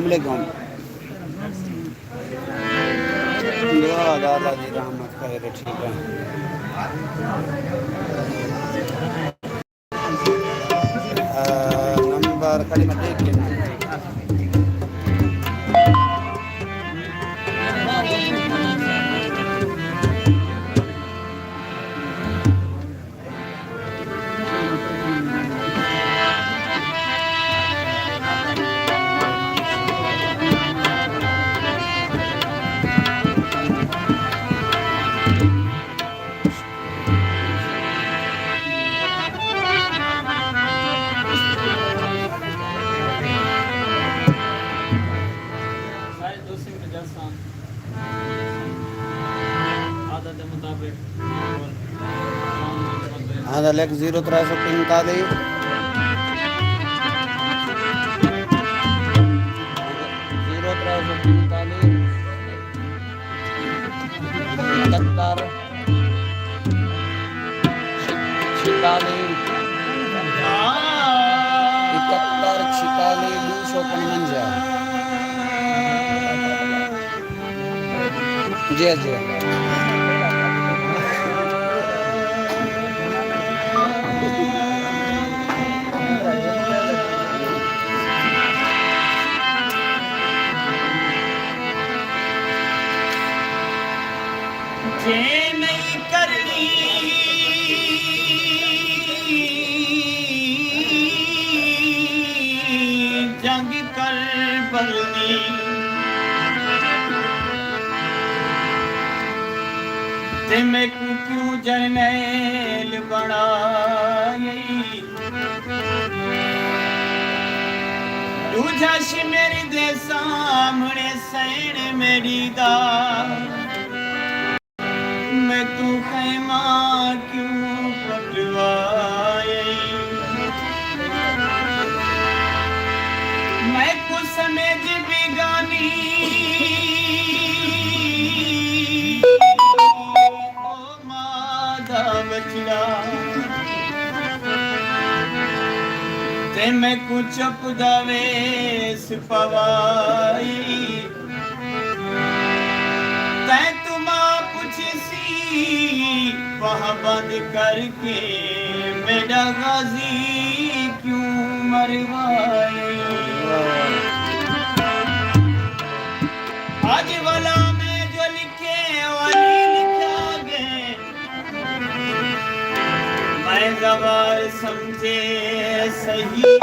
वालेकुम। दुआ दादा जी रहमत करे, ठीक है। नंबर कलिमा देख के आधा लेख 0345 71 255 जी जी। नहीं करनी जंग कर बलनी ते मैं क्यों जरनैल बनाई तुझाश मेरी दे सामने सैन मेरी दा मैं तू खैमा क्यों पटवाए मैं को समझ बेगानी ओ मादा बचड़ा ते मैं को चप दावे सिपवाई तै तुमा वहाँ बंद करके मेरा गाजी क्यों मरवाए आज वाला में जो लिखे वाली लिखा गए मैं गवार समझे सही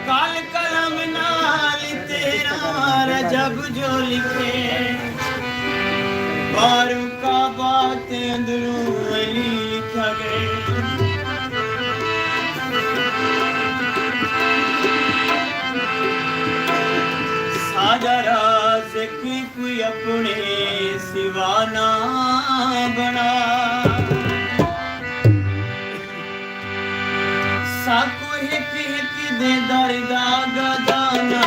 काल कलम नाल तेरा रजब जो लिखे बारू का बात अंदरों लिखा गए साजा राज कोई अपने सिवाना बना साको हिक हिक दे दर्दा गदाना